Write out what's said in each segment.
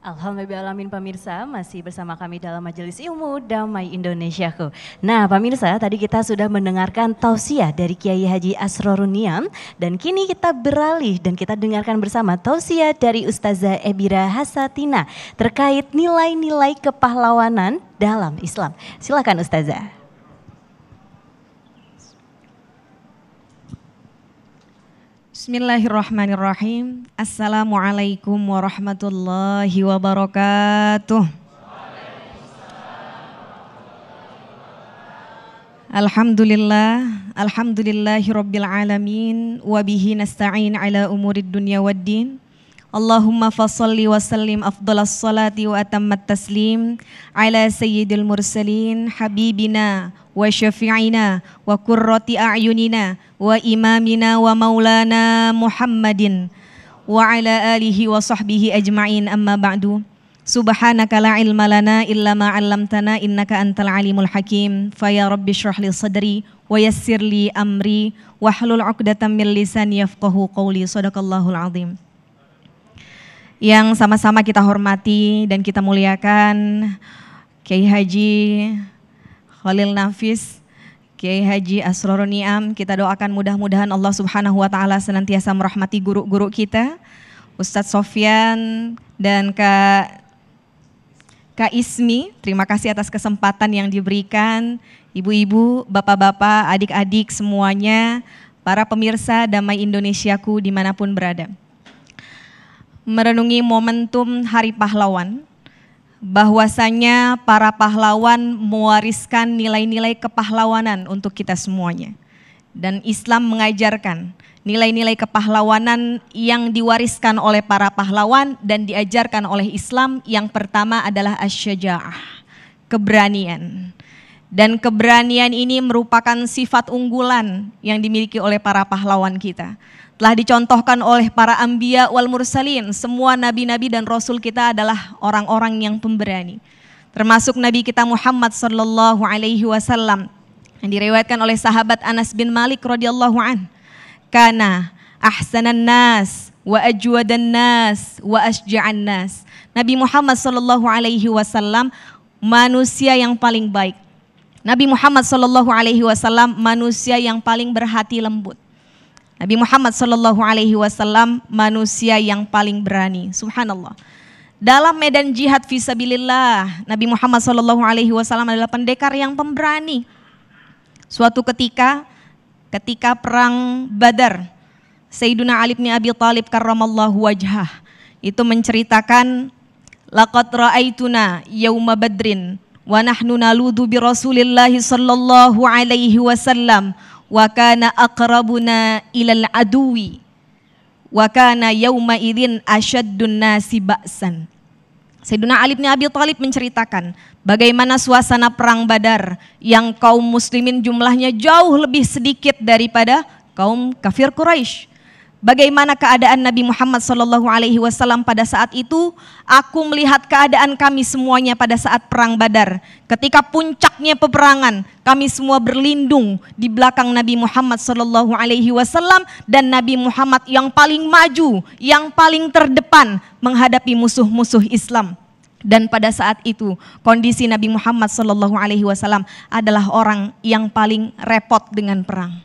Alhamdulillahirrahmanirrahim pemirsa, masih bersama kami dalam Majelis Ilmu Damai Indonesiaku. Nah pemirsa, tadi kita sudah mendengarkan tausiah dari Kiai Haji Asrorun Niam, dan kini kita beralih dan kita dengarkan bersama tausiah dari Ustazah Ebira Hasatina terkait nilai-nilai kepahlawanan dalam Islam. Silakan Ustazah. Bismillahirrahmanirrahim. Assalamualaikum warahmatullahi wabarakatuh. Alhamdulillahi rabbil alamin, wabihi nasta'in ala umurid dunya waddin. Allahumma fassalli wa sallim afdalas salati wa atammat taslim ala sayyidil mursalin habibina wa syafi'ina wa qurrati a'yunina wa imamina wa maulana Muhammadin wa ala alihi wa sahbihi ajma'in, amma ba'du. Subhanaka la ilma lana illa ma 'allamtana innaka antal alimul hakim. Fa ya rabbi shrah li sadri wa yassir li amri wahlul 'uqdatam min lisani yafqahu qawli. Shadaqallahul azim. Yang sama-sama kita hormati dan kita muliakan Kiai Haji Khalil Nafis, Kiai Haji Asrorun Niam. Kita doakan mudah-mudahan Allah Subhanahu wa taala senantiasa merahmati guru-guru kita, Ustadz Sofyan dan Kak Ismi. Terima kasih atas kesempatan yang diberikan, ibu-ibu, bapak-bapak, adik-adik semuanya, para pemirsa Damai Indonesiaku dimanapun berada. Merenungi momentum Hari Pahlawan, bahwasanya para pahlawan mewariskan nilai-nilai kepahlawanan untuk kita semuanya. Dan Islam mengajarkan nilai-nilai kepahlawanan yang diwariskan oleh para pahlawan dan diajarkan oleh Islam. Yang pertama adalah asy-syaja'ah, keberanian. Dan keberanian ini merupakan sifat unggulan yang dimiliki oleh para pahlawan kita. Telah dicontohkan oleh para anbiya wal mursalin, semua nabi-nabi dan rasul kita adalah orang-orang yang pemberani. Termasuk Nabi kita Muhammad sallallahu alaihi wasallam yang diriwayatkan oleh sahabat Anas bin Malik radhiyallahu an. Kana ahsanan nas wa ajwadan nas wa asja'an nas. Nabi Muhammad sallallahu alaihi wasallam manusia yang paling baik. Nabi Muhammad sallallahu alaihi wasallam manusia yang paling berhati lembut. Nabi Muhammad sallallahu alaihi wasallam manusia yang paling berani. Subhanallah. Dalam medan jihad fisabilillah, Nabi Muhammad sallallahu alaihi wasallam adalah pendekar yang pemberani. Suatu ketika perang Badar, Sayyiduna Ali bin Abi Thalib karramallahu wajhah itu menceritakan, laqad ra'aituna yauma badrin wa nahnu naludu bi Rasulillahi sallallahu alaihi wasallam wa kana aqrabuna ilal aduwi wa kana yauma idzin asyaddun nasi ba'san. Sayyidina Ali bin Abi Thalib menceritakan bagaimana suasana perang Badar yang kaum muslimin jumlahnya jauh lebih sedikit daripada kaum kafir Quraisy. Bagaimana keadaan Nabi Muhammad SAW pada saat itu? Aku melihat keadaan kami semuanya pada saat perang Badar. Ketika puncaknya peperangan, kami semua berlindung di belakang Nabi Muhammad SAW dan Nabi Muhammad yang paling maju, yang paling terdepan menghadapi musuh-musuh Islam. Dan pada saat itu kondisi Nabi Muhammad SAW adalah orang yang paling repot dengan perang.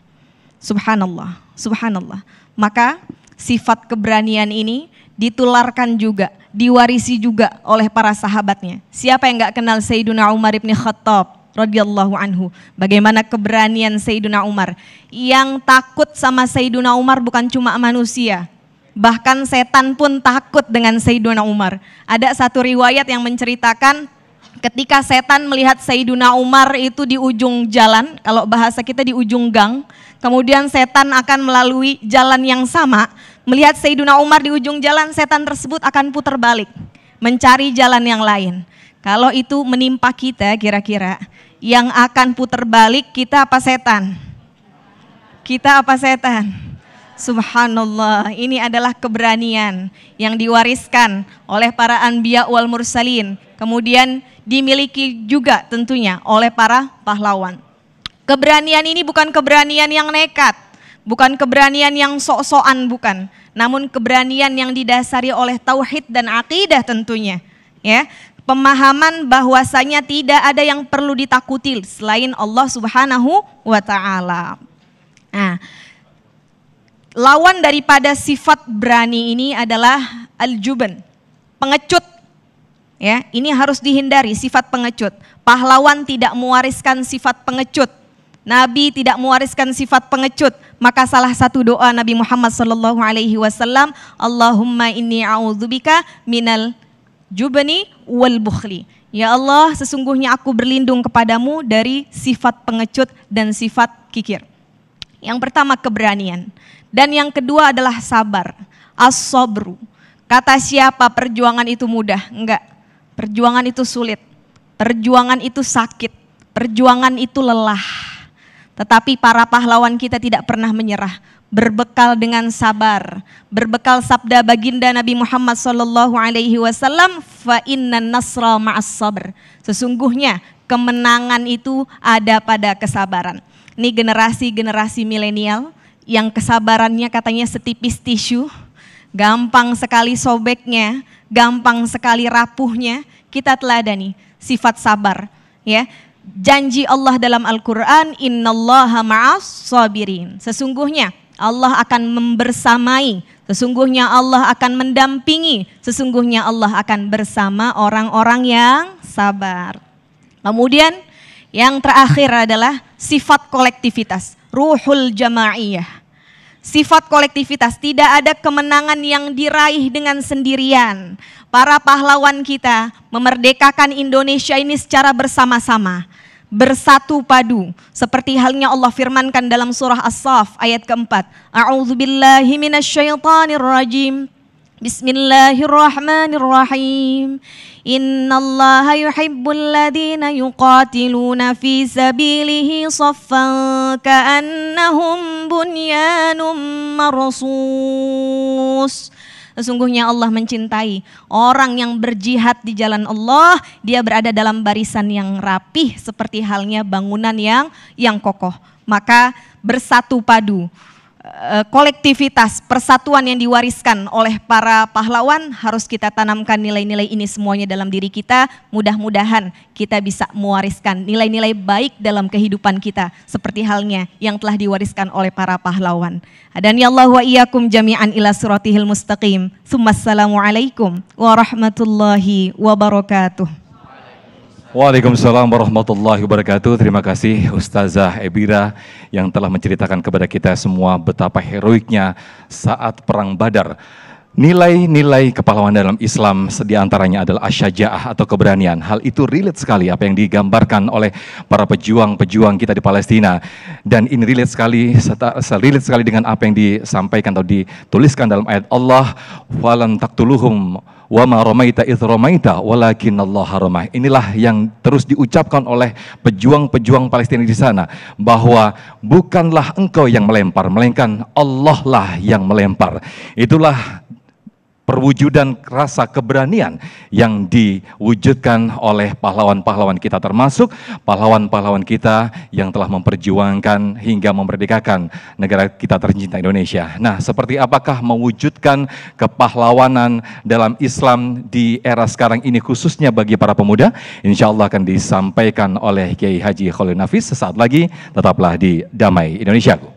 Subhanallah, subhanallah. Maka sifat keberanian ini ditularkan juga, diwarisi juga oleh para sahabatnya. Siapa yang gak kenal Sayyiduna Umar ibn Khattab radhiyallahu anhu? Bagaimana keberanian Sayyiduna Umar? Yang takut sama Sayyiduna Umar bukan cuma manusia, bahkan setan pun takut dengan Sayyiduna Umar. Ada satu riwayat yang menceritakan ketika setan melihat Sayyiduna Umar itu di ujung jalan, kalau bahasa kita di ujung gang, kemudian setan akan melalui jalan yang sama, melihat Sayyiduna Umar di ujung jalan, setan tersebut akan putar balik, mencari jalan yang lain. Kalau itu menimpa kita, kira-kira yang akan putar balik kita apa setan? Kita apa setan? Subhanallah, ini adalah keberanian yang diwariskan oleh para anbiya wal mursalin, kemudian dimiliki juga tentunya oleh para pahlawan. Keberanian ini bukan keberanian yang nekat, bukan keberanian yang sok-sokan, bukan. Namun keberanian yang didasari oleh tauhid dan akidah tentunya. ya. Pemahaman bahwasanya tidak ada yang perlu ditakuti selain Allah Subhanahu wa taala. Nah, lawan daripada sifat berani ini adalah al-juban, pengecut. Ya, ini harus dihindari sifat pengecut. Pahlawan tidak mewariskan sifat pengecut. Nabi tidak mewariskan sifat pengecut. Maka salah satu doa Nabi Muhammad SAW, Allahumma inni a'udzubika minal jubni wal bukhli. Ya Allah, sesungguhnya aku berlindung kepadamu dari sifat pengecut dan sifat kikir. Yang pertama keberanian. Dan yang kedua adalah sabar. As-sabru. Kata siapa perjuangan itu mudah? Enggak. Perjuangan itu sulit. Perjuangan itu sakit. Perjuangan itu lelah. Tetapi para pahlawan kita tidak pernah menyerah. Berbekal dengan sabar, berbekal sabda baginda Nabi Muhammad SAW, fa innan nasra ma'as sabr. Sesungguhnya kemenangan itu ada pada kesabaran. Ini generasi milenial yang kesabarannya katanya setipis tisu, gampang sekali sobeknya, gampang sekali rapuhnya. Kita teladani sifat sabar, ya. Janji Allah dalam Al-Quran, innallaha ma'as sabirin. Sesungguhnya Allah akan membersamai, sesungguhnya Allah akan mendampingi, sesungguhnya Allah akan bersama orang-orang yang sabar. Kemudian yang terakhir adalah sifat kolektivitas, ruhul jama'iyah. Sifat kolektivitas, tidak ada kemenangan yang diraih dengan sendirian. Para pahlawan kita memerdekakan Indonesia ini secara bersama-sama, bersatu padu, seperti halnya Allah firmankan dalam surah As-Saff ayat keempat. A'udzubillahi minasyaitonirrajim. Bismillahirrahmanirrahim. Innallaha yuhibbul ladzina yuqatiluna fi sabilihi saffan ka'annahum bunyanun marsus. Sesungguhnya Allah mencintai orang yang berjihad di jalan Allah, dia berada dalam barisan yang rapih seperti halnya bangunan yang kokoh. Maka bersatu padu, kolektivitas, persatuan yang diwariskan oleh para pahlawan harus kita tanamkan nilai-nilai ini semuanya dalam diri kita. Mudah-mudahan kita bisa mewariskan nilai-nilai baik dalam kehidupan kita seperti halnya yang telah diwariskan oleh para pahlawan. Hadani Allah wa iyyakum jami'an ila siratihil mustaqim. Assalamualaikum warahmatullahi wabarakatuh. Waalaikumsalam warahmatullahi wabarakatuh. Terima kasih Ustazah Ebira yang telah menceritakan kepada kita semua betapa heroiknya saat Perang Badar. Nilai-nilai kepahlawanan dalam Islam diantaranya adalah asyaja'ah atau keberanian. Hal itu relate sekali apa yang digambarkan oleh para pejuang-pejuang kita di Palestina. Dan ini relate sekali dengan apa yang disampaikan atau dituliskan dalam ayat Allah, walan taqtuluhum wa ma ramaita idz ramaita walakinallaha ramah. Inilah yang terus diucapkan oleh pejuang-pejuang Palestina di sana, bahwa bukanlah engkau yang melempar, melainkan Allah lah yang melempar. Itulah perwujudan rasa keberanian yang diwujudkan oleh pahlawan-pahlawan kita, termasuk pahlawan-pahlawan kita yang telah memperjuangkan hingga memerdekakan negara kita tercinta Indonesia. Nah, seperti apakah mewujudkan kepahlawanan dalam Islam di era sekarang ini khususnya bagi para pemuda? Insya Allah akan disampaikan oleh Kiai Haji Khalil Nafis sesaat lagi. Tetaplah di Damai Indonesiaku.